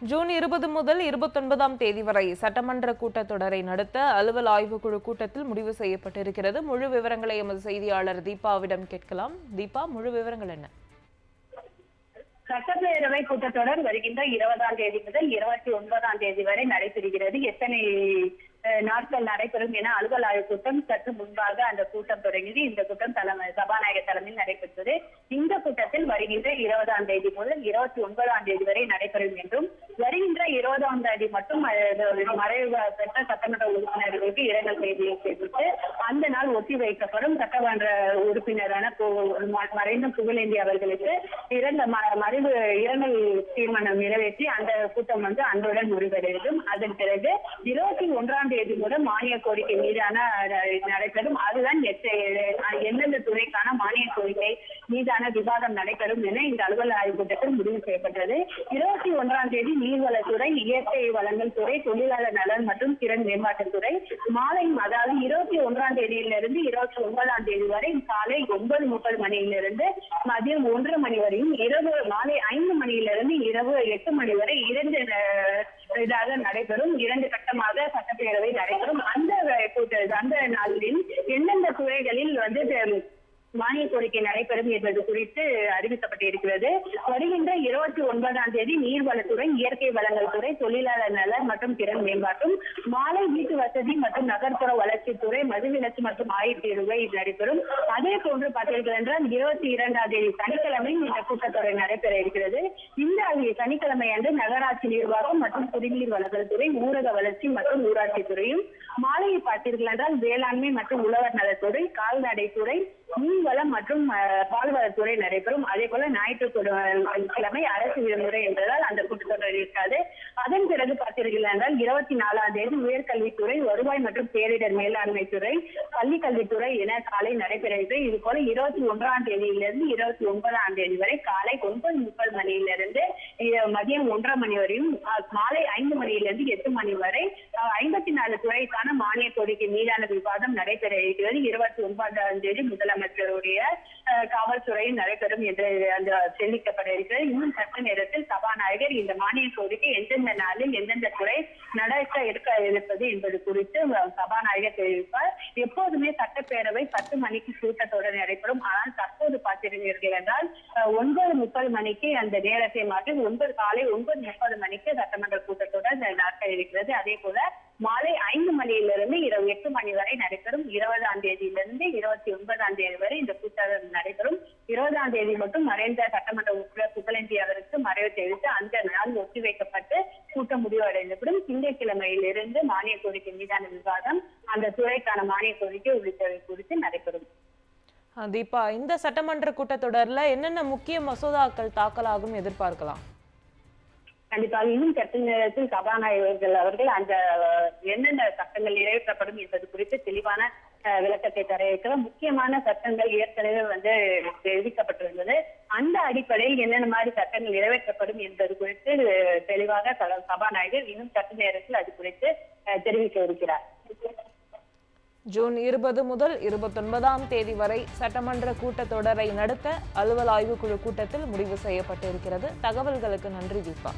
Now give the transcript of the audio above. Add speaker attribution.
Speaker 1: June 20 முதல் 29ஆம் தேதி வரை சட்டமன்ற கூட்டத்தொடரை நடத்த அலுவல் ஆய்வுக்குழு கூட்டத்தில் முடிவு செய்யப்பட்டிருக்கிறது. முழு விவரங்களை எமது செய்தியாளர் தீபாவிடம் கேட்கலாம். தீபா, முழு விவரங்கள் என்ன?
Speaker 2: சட்டப்பேரவை கூட்டத்தொடர் வருகின்ற 20ஆம் தேதி முதல் 29ஆம் தேதி வரை நடைபெறுகிறது. எத்தனை நாட்கள் நடைபெறும் என அலுவல் ஆய்வு கூட்டம் சற்று முன்பாக அந்த கூட்டம் தொடங்கியது. இந்த கூட்டம் சபாநாயகர் தலைமையில் நடைபெற்றது. இந்த கூட்டத்தில் வருகின்ற 20ஆம் தேதி முதல் 29ஆம் தேதி வரை நடைபெறும் என்றும், வருகின்ற 20ஆம் தேதி மட்டும் மறைவு பெற்ற சட்டமன்ற உறுப்பினர்களுக்கு இரங்கல் செய்தியை தெரிவித்து அந்த நாள் ஒத்தி வைக்கப்படும். சட்டமன்ற உறுப்பினரான மறைந்த புகழேந்தி அவர்களுக்கு இரங்கல் தீர்மானம் நிறைவேற்றி அந்த கூட்டம் அன்றுடன் முடிவடையும். அதன் பிறகு 21ஆம் தேதி முதல் மானிய கோரிக்கை மீதான நடைபெறும். அதுதான் எந்தெந்த துறைக்கான மானிய கோரிக்கை மீதான விவாதம் நடைபெறும் என இந்த அலுவல் ஆய்வு கூட்டத்தில் முடிவு செய்யப்பட்டது. 21ஆம் தேதி நீர்வளத்துறை, இயற்கை வளங்கள் துறை, தொழிலாளர் நலன் மற்றும் திறன் மேம்பாட்டுத்துறை மாலை, அதாவது 21ஆம் தேதியிலிருந்து 29ஆம் தேதி வரை காலை 9:30 மணியிலிருந்து மதியம் 1:30 மணி வரையும், இரவு மாலை 5 மணியிலிருந்து இரவு 8 மணி வரை இதாக நடைபெறும். 2 கட்டமாக சட்டப்பேரவை நடைபெறும். அந்த நாளில் எந்தெந்த துறைகளில் மானிய கோரிக்கை நடைபெறும் என்பது குறித்து அறிவிக்கப்பட்டிருக்கிறது. வருகின்ற 29ஆம் தேதி நீர்வளத்துறை, இயற்கை வளங்கள் துறை, தொழிலாளர் நலன் மற்றும் திறன் மேம்பாட்டும், மாலை வீட்டு வசதி மற்றும் நகர்ப்புற வளர்ச்சித்துறை, மதுவிலக்கு மற்றும் ஆயத்தீர்வை நடைபெறும். அதே போன்று பார்த்தீர்கள் என்றால் 22ஆம் தேதி சனிக்கிழமை இந்த கூட்டத்தொடர் நடைபெற இருக்கிறது. இந்த சனிக்கிழமை அன்று நகராட்சி நிர்வாகம் மற்றும் குடிநீர் வளங்கள் துறை, ஊரக வளர்ச்சி மற்றும் ஊராட்சி துறையும், மாலையை பார்த்தீர்கள் என்றால் வேளாண்மை மற்றும் உழவர் நலத்துறை, கால்நடைத்துறை, மீன்வளம் மற்றும் பால்வளத்துறை நடைபெறும். அதே போல ஞாயிற்றுக்கிழமை அரசு விடுமுறை என்பதால் அந்த கூட்டத்தொடர் இருக்காது. அதன் பிறகு பார்த்தீர்கள் என்றால் 24ஆம் தேதி உயர்கல்வித்துறை, வருவாய் மற்றும் பேரிடர் மேலாண்மை துறை, பள்ளி கல்வித்துறை என காலை நடைபெறுகிறது. இது போல 21ஆம் தேதியிலிருந்து 29ஆம் தேதி வரை காலை 9:30 மணியிலிருந்து மதியம் 1:30 மணி வரையும், மாலை 5 மணியிலிருந்து 8 மணி வரை 54 துறைக்கான மானிய கோரிக்கை மீதான விவாதம் நடைபெற இருக்கிறது. 29ஆம் தேதி முதலமைச்சருடைய காவல்துறையில் நடைபெறும் என்று தெரிவிக்கப்பட இருக்கிறது. இன்னும் சற்று நேரத்தில் சபாநாயகர் இந்த மானிய கோரிக்கை எந்தெந்த நாளில் எந்தெந்த துறை நடக்க இருப்பது என்பது குறித்து சபாநாயகர் தெரிவிப்பார். எப்போதுமே சட்டப்பேரவை 10 மணிக்கு கூட்டத்தொடர் நடைபெறும். ஆனால் தற்போது பார்த்திருக்கிறீர்கள் என்றால் 9:30 மணிக்கு அந்த நேரத்தை மாற்றி காலை 9:30 மணிக்கு சட்டமன்ற கூட்டத்தொடர் நடக்க இருக்கிறது. அதே போல மாலை 5 மணியிலிருந்து இரவு 8 மணி வரை நடைபெறும். 20ஆம் தேதியிலிருந்து 29ஆம் தேதி வரை இந்த கூட்டத்தொடர் நடைபெறும். 20ஆம் தேதி மட்டும் மறைந்த சட்டமன்ற உறுப்பினர் புகழேந்தி அவருக்கு மறைவு தெரிவித்து அந்த நாள் ஒத்திவைக்கப்பட்டு கூட்டம் முடிவடைந்துவிடும். திங்கட்கிழமையிலிருந்து மானிய கோரிக்கை மீதான விவாதம், அந்த துறைக்கான மானிய கோரிக்கை உள்ளிட்டவை குறித்து நடைபெறும்.
Speaker 1: தீபா, இந்த சட்டமன்ற கூட்டத்தொடர்ல என்னென்ன முக்கிய மசோதாக்கள் தாக்கலாகும் எதிர்பார்க்கலாம்?
Speaker 2: கண்டிப்பாக இன்னும் சற்று நேரத்தில் சபாநாயகர்கள் அவர்கள் அந்த என்னென்ன சட்டங்கள் நிறைவேற்றப்படும் என்பது குறித்து தெளிவான விளக்கத்தை தர இருக்கிற முக்கியமான சட்டங்கள் ஏற்கனவே தெரிவிக்கப்பட்டிருந்தது. அந்த அடிப்படையில் என்னென்ன மாதிரி சட்டங்கள் நிறைவேற்றப்படும் என்பது குறித்து தெளிவாக சபாநாயகர் இன்னும் சற்று நேரத்தில் அது குறித்து தெரிவிக்க இருக்கிறார்.
Speaker 1: ஜூன் 20 முதல் 29ஆம் தேதி வரை சட்டமன்ற கூட்டத்தொடரை நடத்த அலுவல் ஆய்வுக்குழு கூட்டத்தில் முடிவு செய்யப்பட்டிருக்கிறது. தகவல்களுக்கு நன்றி தீபா.